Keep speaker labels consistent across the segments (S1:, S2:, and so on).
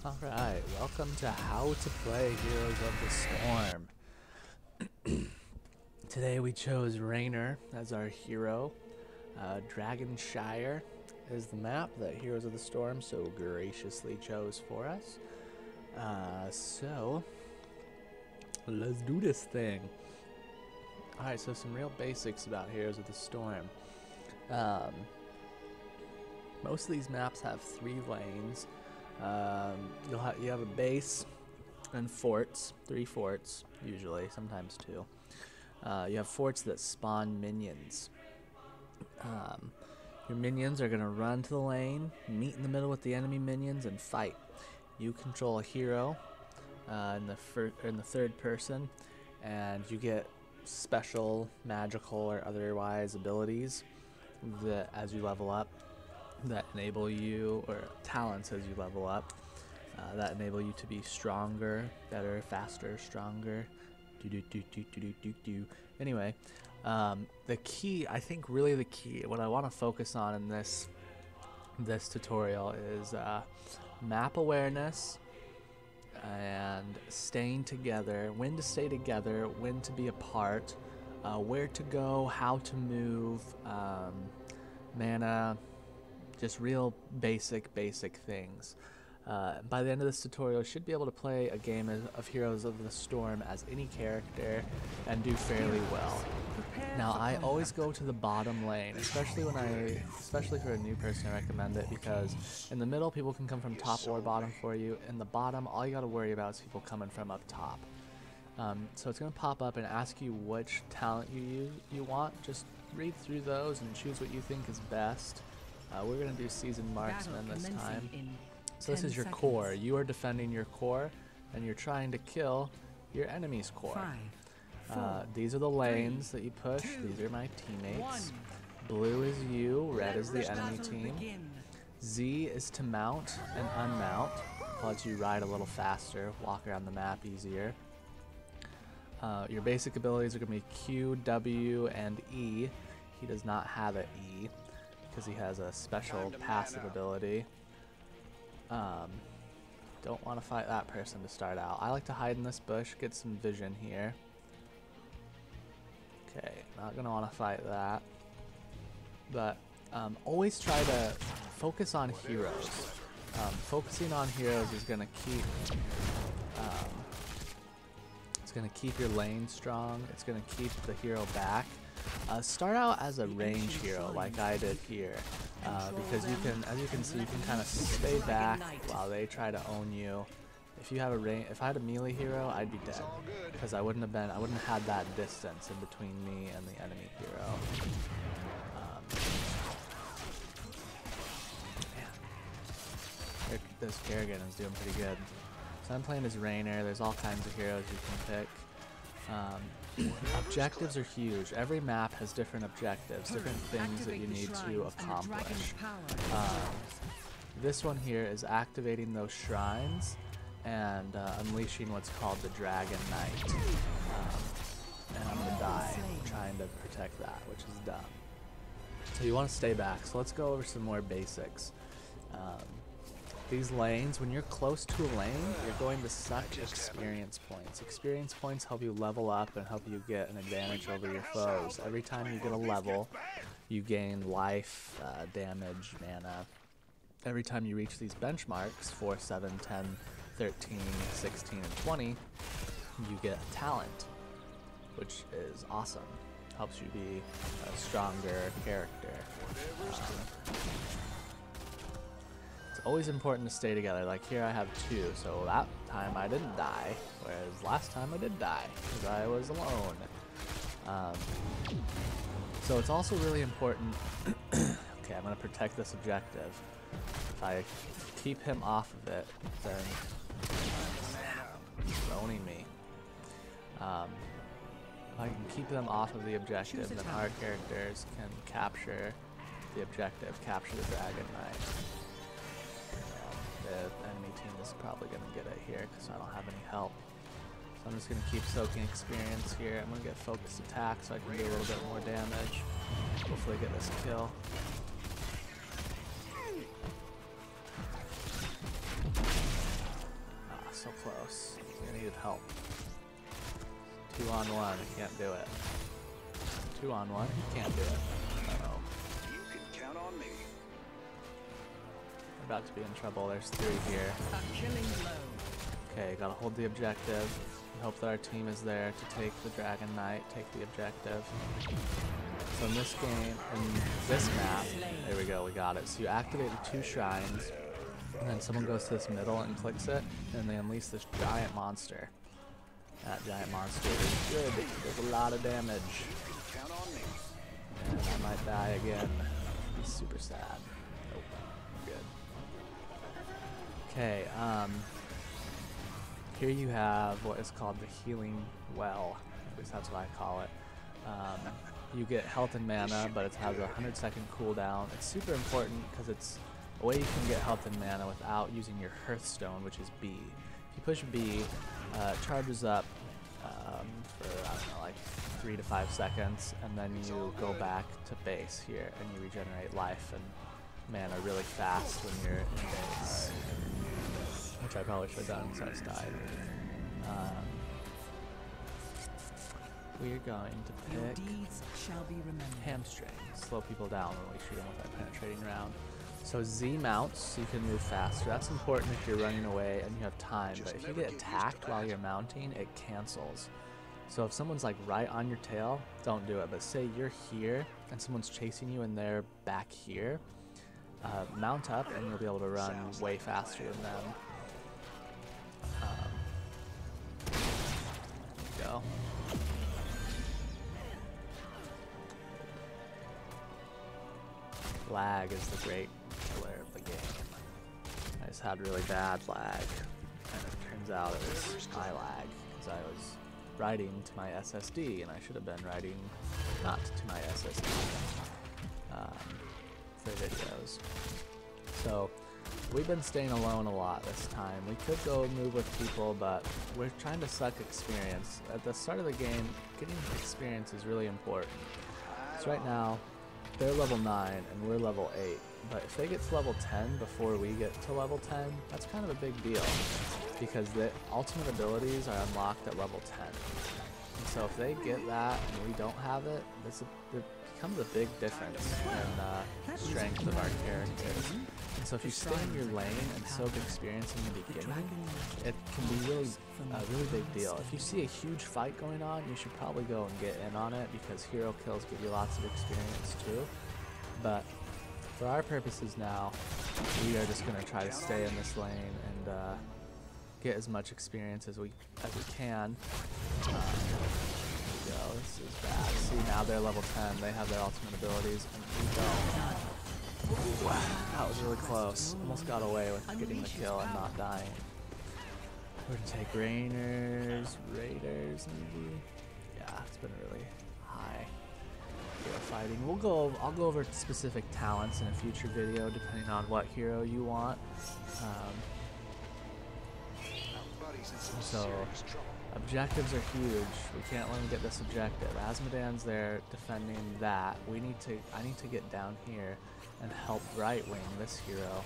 S1: Alright, welcome to How to Play Heroes of the Storm. Today we chose Raynor as our hero. Dragonshire is the map that Heroes of the Storm so graciously chose for us. So, let's do this thing. Alright, so some real basics about Heroes of the Storm. Most of these maps have 3 lanes. You have a base and forts, 3 forts usually, sometimes 2. You have forts that spawn minions. Your minions are gonna run to the lane, meet in the middle with the enemy minions, and fight. You control a hero in the third person, and you get special, magical, or otherwise abilities that, as you level up, that enable you, or talents as you level up, that enable you to be stronger, better, faster, stronger. Anyway, the key, I think really the key, what I want to focus on in this tutorial is map awareness and staying together, when to stay together, when to be apart, where to go, how to move, mana, just real basic things. By the end of this tutorial, you should be able to play a game of Heroes of the Storm as any character and do fairly well. Now, I always go to the bottom lane, especially for a new person. I recommend it because in the middle, people can come from top or bottom for you. In the bottom, all you got to worry about is people coming from up top. So it's going to pop up and ask you which talent you want. Just read through those and choose what you think is best. We're going to do Seasoned Marksman this time. So this is your core. You are defending your core, and you're trying to kill your enemy's core. These are the lanes that you push. These are my teammates. Blue is you, red is the enemy team. Z is to mount and unmount. Lets you ride a little faster, walk around the map easier. Your basic abilities are going to be Q, W, and E. He does not have an E, because he has a special passive ability. Don't want to fight that person to start out. I like to hide in this bush, get some vision here. Okay, not going to want to fight that. But always try to focus on heroes. Focusing on heroes is going to keep your lane strong. It's going to keep the hero back. Start out as a range hero like I did here, because you can, as you can see, you can kind of stay back while they try to own you. If you have if I had a melee hero, I'd be dead, because I wouldn't have had that distance in between me and the enemy hero. Man, this Kerrigan is doing pretty good. So I'm playing as Raynor. There's all kinds of heroes you can pick. Objectives are huge. Every map has different objectives, different things that you need to accomplish. This one here is activating those shrines and unleashing what's called the Dragon Knight. And I'm gonna die trying to protect that, which is dumb. So you want to stay back. So let's go over some more basics. These lanes, when you're close to a lane, you're going to suck experience points. Experience points help you level up and help you get an advantage over your foes. Every time you get a level, you gain life, damage, mana. Every time you reach these benchmarks, 4, 7, 10, 13, 16, and 20, you get a talent, which is awesome. Helps you be a stronger character. Always important to stay together. Like here I have 2, so that time I didn't die, whereas last time I did die because I was alone. So it's also really important. Okay, I'm gonna protect this objective. If I keep him off of it, then he's owning me. If I can keep them off of the objective, then our characters can capture the objective, capture the Dragon Knight. The enemy team is probably going to get it here because I don't have any help. So I'm just going to keep soaking experience here. I'm going to get focused attack so I can do a little bit more damage. Hopefully get this kill. so close. I needed help. 2 on 1, can't do it. 2 on 1, can't do it. Uh-oh.
S2: You can count on me.
S1: We're about to be in trouble. There's 3 here.
S3: A killing blow.
S1: Okay, gotta hold the objective. We hope that our team is there to take the Dragon Knight, take the objective. So in this game, in this map, there we go, we got it. So you activate the 2 shrines, and then someone goes to this middle and clicks it, and they unleash this giant monster. That giant monster is good. Does a lot of damage.
S2: Count on me.
S1: And I might die again. It's super sad. Nope, we're good. Okay, here you have what is called the Healing Well. At least that's what I call it. You get health and mana, but it has a 100-second cooldown. It's super important because it's a way you can get health and mana without using your Hearthstone, which is B. If you push B, it charges up for, I don't know, like 3 to 5 seconds, and then you go back to base here, and you regenerate life and mana really fast when you're in base. Which I probably should have done, so I just died. We're going to
S3: Your
S1: pick
S3: deeds shall be remembered.
S1: Hamstring. Slow people down when we shoot them with that penetrating round. So Z mounts, so you can move faster. That's important if you're running away and you have time, but if you get attacked while you're mounting, it cancels. So if someone's like right on your tail, don't do it. But say you're here and someone's chasing you and they're back here, mount up and you'll be able to run way faster than them. Go. Lag is the great killer of the game. I just had really bad lag, and it turns out it was my lag because I was writing to my SSD, and I should have been writing not to my SSD for videos. So we've been staying alone a lot this time. We could go move with people, but we're trying to suck experience. At the start of the game, getting experience is really important. So right now, they're level 9 and we're level 8, but if they get to level 10 before we get to level 10, that's kind of a big deal, because the ultimate abilities are unlocked at level 10. And so if they get that and we don't have it, it becomes a big difference in strength of our characters. And so if you stay in your lane and soak experience in the beginning, it can be really a really big deal. If you see a huge fight going on, you should probably go and get in on it, because hero kills give you lots of experience too. But for our purposes now, we are just going to try to stay in this lane and get as much experience as we can. Go. This is bad. See, now they're level 10. They have their ultimate abilities, and we don't. Wow, that was really close. Almost got away with getting the kill and not dying. We're gonna take Raiders, maybe. Yeah, it's been really high hero fighting. I'll go over specific talents in a future video, depending on what hero you want. So objectives are huge. We can't let them get this objective. Asmodan's there defending that. I need to get down here and help Right Wing, this hero,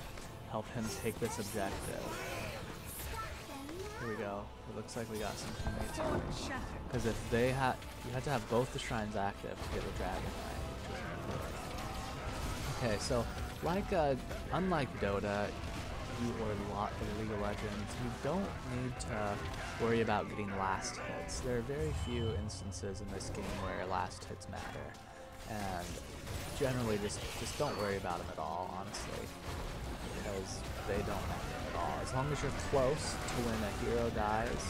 S1: help him take this objective. Here we go. It looks like we got some teammates on me. Because if they you have to have both the shrines active to get the Dragon Knight. Okay, so unlike Dota, or League of Legends, you don't need to worry about getting last hits. There are very few instances in this game where last hits matter, and generally just don't worry about them at all, honestly, because they don't matter at all. As long as you're close to when a hero dies,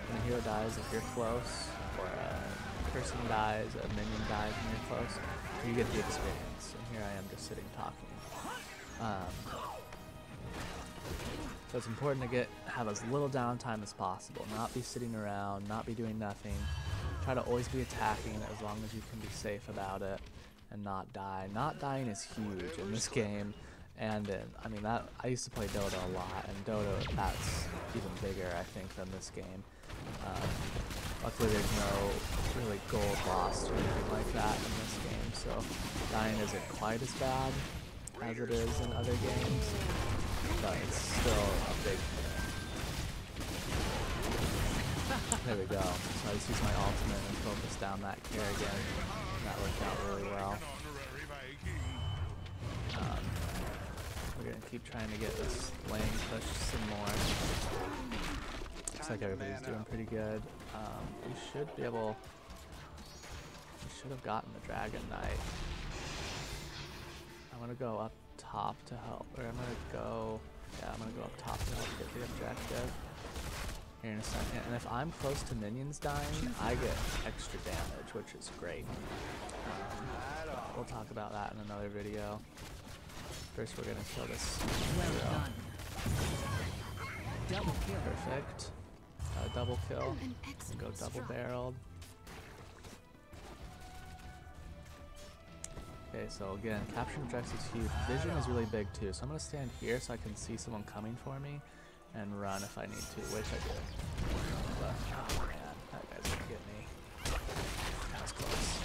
S1: if you're close, or a person dies, a minion dies when you're close, you get the experience. And here I am just sitting talking. So it's important to have as little downtime as possible, not be sitting around, not be doing nothing. Try to always be attacking as long as you can be safe about it and not die. Not dying is huge in this game, and I used to play Dota a lot, and Dota, that's even bigger, I think, than this game. Luckily there's no really gold lost or anything like that in this game, so dying isn't quite as bad as it is in other games, but it's still a big thing. There we go. So I just used my ultimate and focused down that Kerrigan. That worked out really well. We're gonna keep trying to get this lane pushed some more. Looks like everybody's doing pretty good. We should be able. We should have gotten the Dragon Knight. I'm gonna go up top to help, or I'm gonna go. Yeah, I'm gonna go up top to help get the objective here in a second. And if I'm close to minions dying, I get extra damage, which is great. We'll talk about that in another video. First, we're gonna kill this hero.
S3: Done. Double kill.
S1: Perfect. Double kill. Go double barreled. Okay, so again, capturing objectives is huge. Vision is really big too, so I'm gonna stand here so I can see someone coming for me and run if I need to, which I do. But, oh man, that guy's gonna get me. That was close.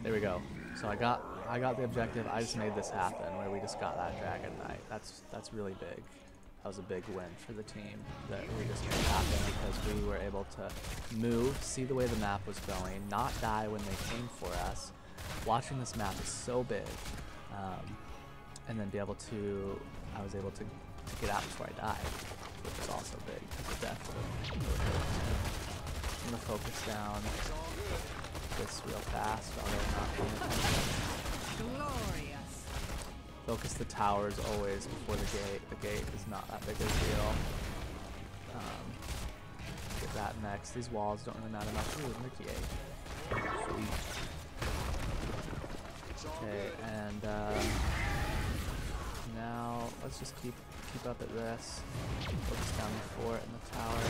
S1: There we go. So I got the objective. I just made this happen where we just got that Dragon Knight. That's really big. That was a big win for the team that we just made happen because we were able to move, see the way the map was going, not die when they came for us. Watching this map is so big, and then I was able to get out before I died, which is also big. It's definitely really big. I'm gonna focus down this real fast while they're not paying attention.
S3: Glorious.
S1: Focus the towers always before the gate. The gate is not that big of a deal. Get that next. These walls don't really matter much. Ooh, Mickey 8. Sweet. Okay, and now let's just keep up at this. Focus down the fort and the tower.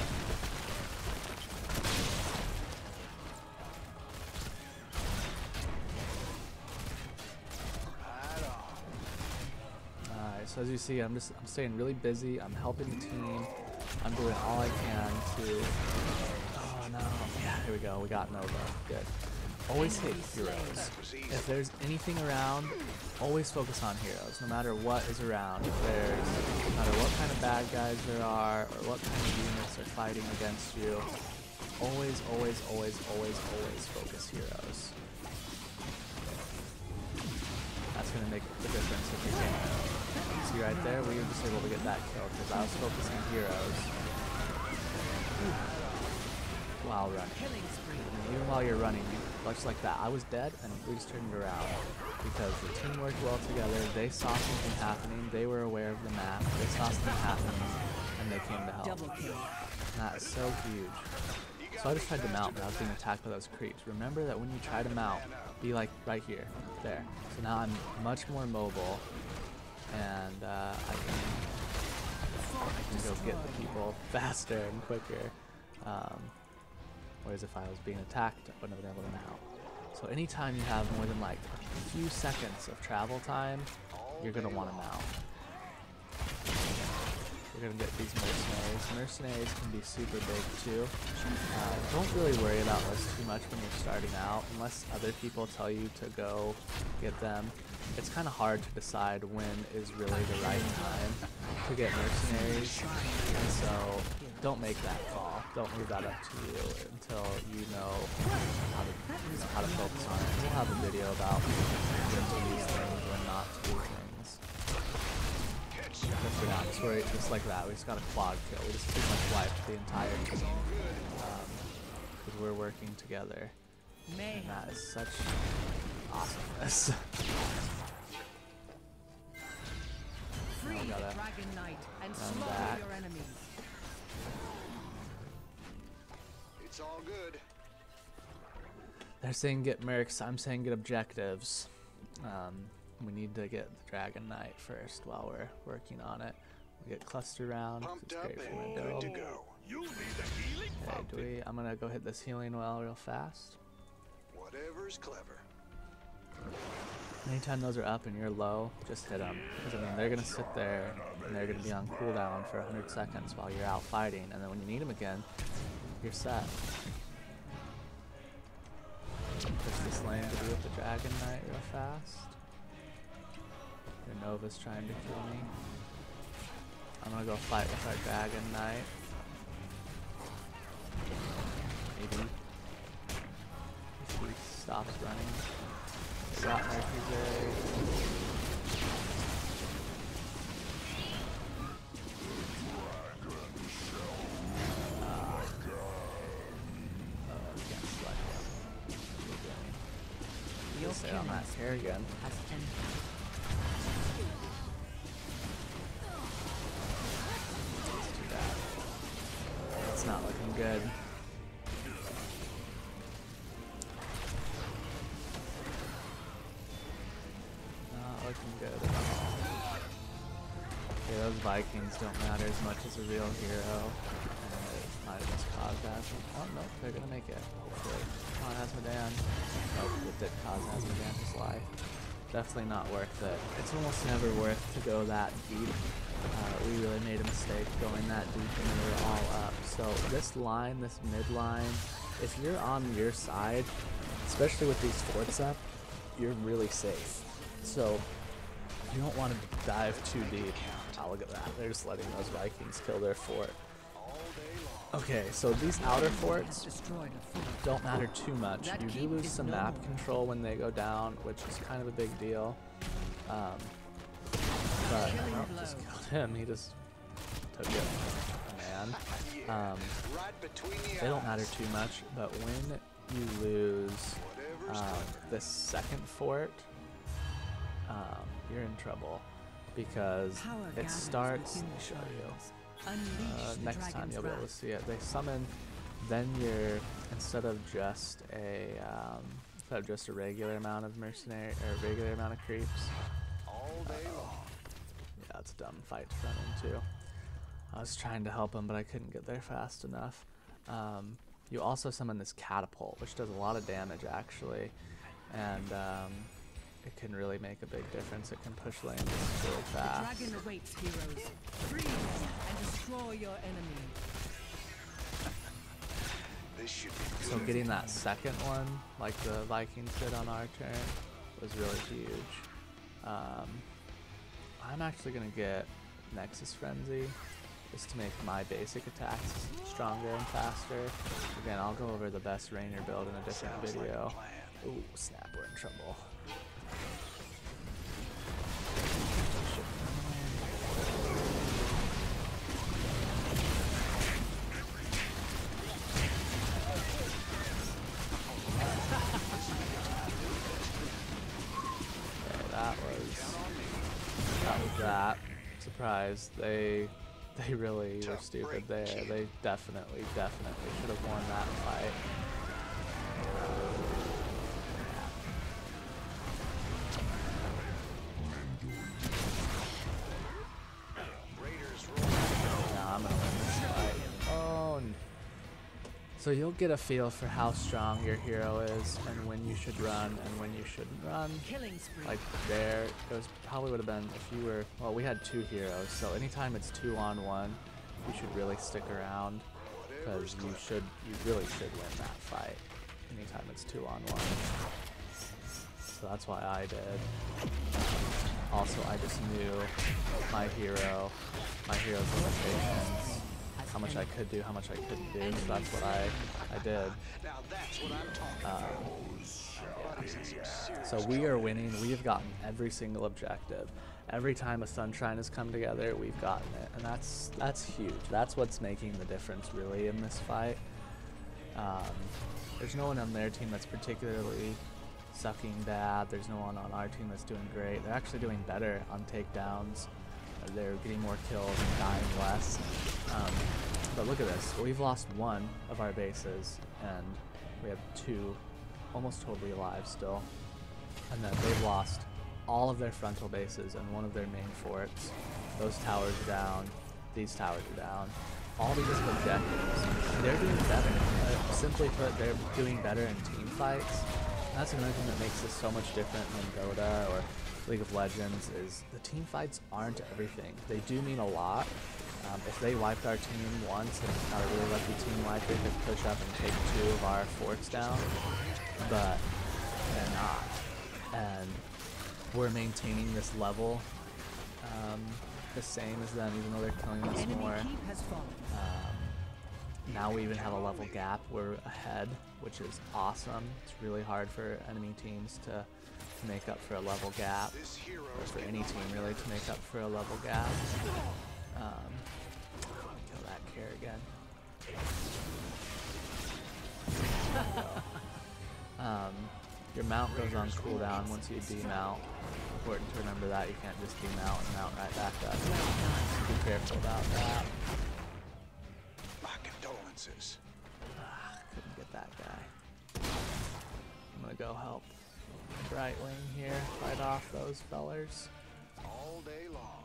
S1: Alright, so as you see, I'm staying really busy. I'm helping the team. I'm doing all I can to. Oh no! Yeah, here we go. We got Nova. Good. Always hit heroes. If there's anything around, always focus on heroes, no matter what is around. No matter what kind of bad guys there are, or what kind of units are fighting against you, always focus heroes. That's going to make the difference if you can. See right there, we were just able to get that kill, because I was focusing heroes while running. And even while you're running, much like that, I was dead and we just turned it around because the team worked well together. They saw something happening. They were aware of the map. They saw something happening and they came to help. And that is so huge. So I just tried to mount, but I was being attacked by those creeps. Remember that when you try to mount, be like right here, there. So now I'm much more mobile and I can go get the people faster and quicker. Whereas if I was being attacked, I wouldn't have been able to mount. So anytime you have more than like a few seconds of travel time, you're going to want to mount. You're going to get these mercenaries. Mercenaries can be super big too. Don't really worry about this too much when you're starting out, unless other people tell you to go get them. It's kind of hard to decide when is really the right time to get mercenaries, and so don't make that call. Don't leave that up to you until you know how to focus on it. We'll have a video about when to use things, when not to do things. But for now, just like that, we just got a quad kill. We just pretty much wiped the entire team because we're working together, and that is such awesomeness.
S3: Free the Dragon Knight and slaughter your enemies.
S2: It's all good.
S1: They're saying get mercs, I'm saying get objectives. We need to get the Dragon Knight first while we're working on it. We get cluster round, it's great for my build. Okay, I'm gonna go hit this healing well real fast.
S2: Whatever's clever.
S1: Anytime those are up and you're low, just hit them. Because I mean, they're gonna sit there and they're gonna be on cooldown for 100 seconds while you're out fighting, and then when you need them again, you're set. Push this lane to do with the Dragon Knight real fast. Your Nova's trying to kill me. I'm gonna go fight with our Dragon Knight. maybe. If he stops running. They got Mercury. Stay on that hair again. Let's do that. It's not looking good. Not looking good at all. Okay, those Vikings don't matter as much as a real hero. Might have just caused Asmodan. Oh no, they're gonna make it, hopefully. Come on, Asmodan. Nope, it did cause Asmodan to slide. Definitely not worth it. It's almost never worth to go that deep. We really made a mistake going that deep and we were all up. So this line, this mid line, if you're on your side, especially with these forts up, you're really safe. So you don't want to dive too deep. Oh, look at that. They're just letting those Vikings kill their fort. Okay, so these outer forts don't matter too much. You do lose some map control when they go down, which is kind of a big deal. But oh, just killed him. He just took it, man. They don't matter too much, but when you lose this second fort, you're in trouble because it starts. Let me show you. Next time you'll be able to see it. They summon, then you're instead of just a regular amount of mercenary or regular amount of creeps. Yeah, it's a dumb fight to run into. I was trying to help him, but I couldn't get there fast enough. You also summon this catapult, which does a lot of damage actually, and it can really make a big difference. It can push lanes really fast.
S3: Dragon awaits, heroes. Freeze and destroy your enemy.
S1: So getting that second one, like the Vikings did on our turn, was really huge. I'm actually gonna get Nexus Frenzy just to make my basic attacks stronger and faster. Again, I'll go over the best Rainier build in a different video. Ooh, snap, we're in trouble. That. Surprised. They really were stupid there. They definitely should have won that fight. Now I'm gonna win this fight. Oh. So you'll get a feel for how strong your hero is and when you should run and when you shouldn't run. Like there, it was probably would have been if you were, well, we had two heroes, so anytime it's 2-on-1, you should really stick around because you really should win that fight anytime it's 2-on-1. So that's why I did. Also, I just knew my hero's limitations. How much I could do, how much I couldn't do, so that's what I did. So we are winning. We have gotten every single objective. Every time a Sunshine has come together, we've gotten it, and that's huge. That's what's making the difference really in this fight. There's no one on their team that's particularly sucking bad. There's no one on our team that's doing great. They're actually doing better on takedowns. They're getting more kills and dying less. But look at this. We've lost one of our bases, and we have two almost totally alive still. And then they've lost all of their frontal bases and one of their main forts. Those towers are down. These towers are down. All these objectives. They're doing better. Simply put, they're doing better in team fights. And that's another thing that makes this so much different than Dota or League of Legends is the team fights aren't everything. They do mean a lot. If they wiped our team once and got a really lucky team wipe, they could push up and take 2 of our forts down, but they're not. And we're maintaining this level the same as them, even though they're killing us more. now we even have a level gap. We're ahead, which is awesome. It's really hard for enemy teams to make up for a level gap, or for any team really to make up for a level gap. Kill that care again. Your mount goes on cooldown once you demount. Important to remember that. You can't just demount and mount right back up. Be careful about that.
S2: My condolences.
S1: Couldn't get that guy. I'm gonna go help Brightwing here, fight off those fellers.
S2: All day long.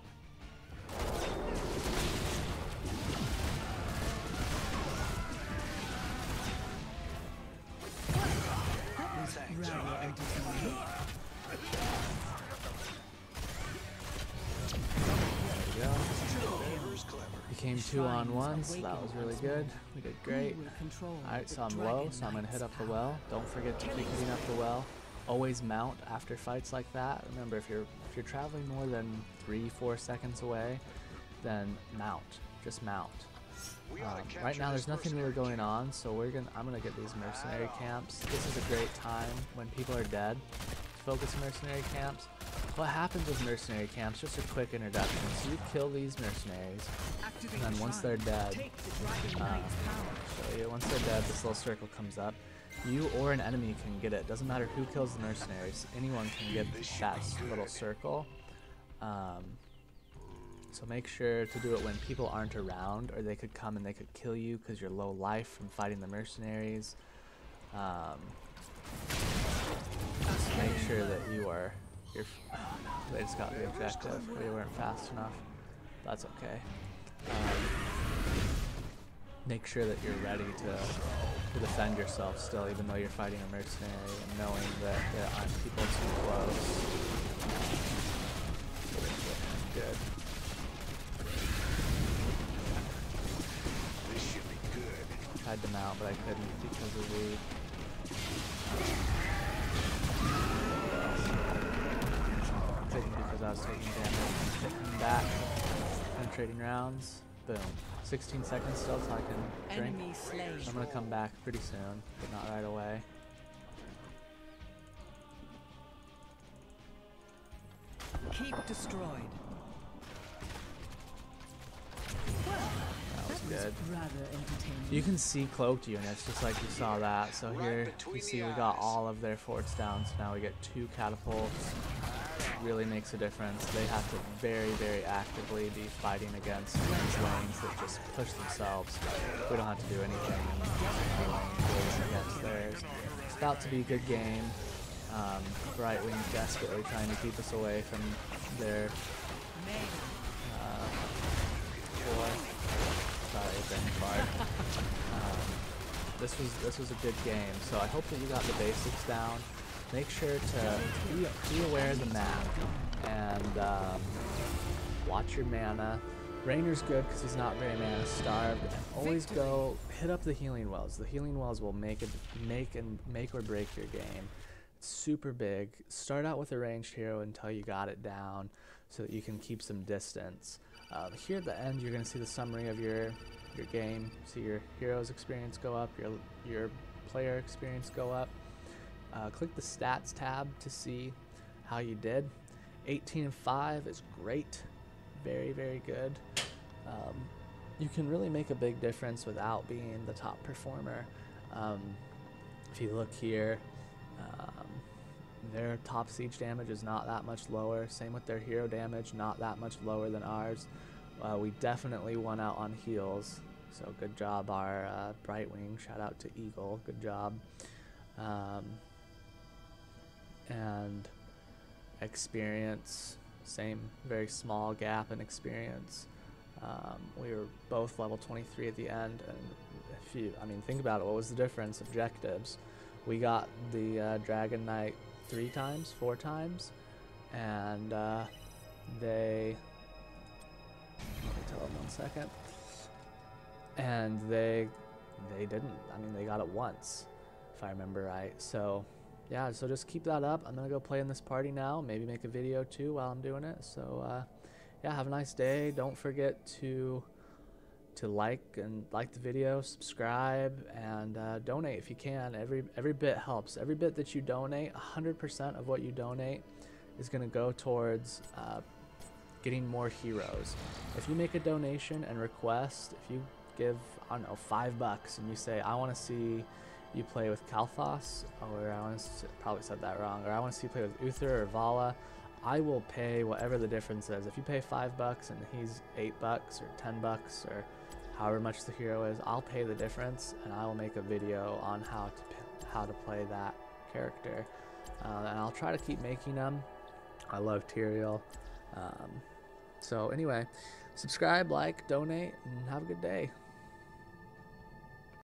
S3: Rather entertaining.
S1: There we go. Became 2-on-1, so that was really good. We did great. Alright, so I'm low, so I'm gonna hit up the well. Don't forget to keep hitting up the well. Always mount after fights like that. Remember, if you're traveling more than 3-4 seconds away, then mount. Just mount. Right now there's nothing really going on, so I'm gonna get these mercenary camps. This is a great time when people are dead to focus mercenary camps. What happens with mercenary camps, just a quick introduction. So you kill these mercenaries, and then once they're dead, once they're dead, this little circle comes up. You or an enemy can get it. Doesn't matter who kills the mercenaries. Anyone can get that little circle. So make sure to do it when people aren't around, or they could come and they could kill you because you're low life from fighting the mercenaries. Just make sure that you're they just got the objective. They weren't fast enough. That's okay. Make sure that you're ready to defend yourself still, even though you're fighting a mercenary, and knowing that there aren't people too close. Good.
S2: This should be good.
S1: Tried to mount, but I couldn't because of the because I was taking damage. Hitting back, penetrating rounds. Boom. 16 seconds still so I can drink. So I'm gonna come back pretty soon, but not right away.
S3: Keep destroyed.
S1: That was good.
S3: Rather entertaining.
S1: You can see cloaked units just like you saw that. So here you see we got all of their forts down. So now we get 2 catapults. Really makes a difference. They have to very, very actively be fighting against these lanes that just push themselves. We don't have to do anything against theirs. It's about to be a good game. Brightwing desperately trying to keep us away from their This was a good game. So I hope that you got the basics down. Make sure to be aware of the map and watch your mana. Rainer's good because he's not very mana starved. And always go hit up the healing wells. The healing wells will make or break your game. It's super big. Start out with a ranged hero until you got it down, so that you can keep some distance. Here at the end, you're going to see the summary of your game. See your hero's experience go up, your player experience go up. Click the stats tab to see how you did. 18-5 is great. Very, very good. You can really make a big difference without being the top performer. If you look here, their top siege damage is not that much lower. Same with their hero damage, not that much lower than ours. We definitely won out on heals. So good job, our Brightwing. Shout out to Eagle. Good job. And experience, same, very small gap in experience. We were both level 23 at the end, and think about it, what was the difference? Objectives. We got the Dragon Knight 3 times, 4 times, and they, let me tell them 1 second, and they didn't. They got it once, if I remember right. So yeah, so just keep that up. I'm gonna go play in this party now, maybe make a video too while I'm doing it. So yeah, have a nice day. Don't forget to like the video, subscribe, and donate if you can. Every bit helps. Every bit that you donate, 100% of what you donate is going to go towards getting more heroes. If you make a donation and request, if you give, I don't know, $5 and you say, I want to see you play with Kalthos, or I want to, probably said that wrong, or I want to see you play with Uther or Vala, I will pay whatever the difference is. If you pay $5 and he's $8 or $10 or however much the hero is, I'll pay the difference, and I will make a video on how to play that character. And I'll try to keep making them. I love Tyrael. So anyway, subscribe, like, donate, and have a good day.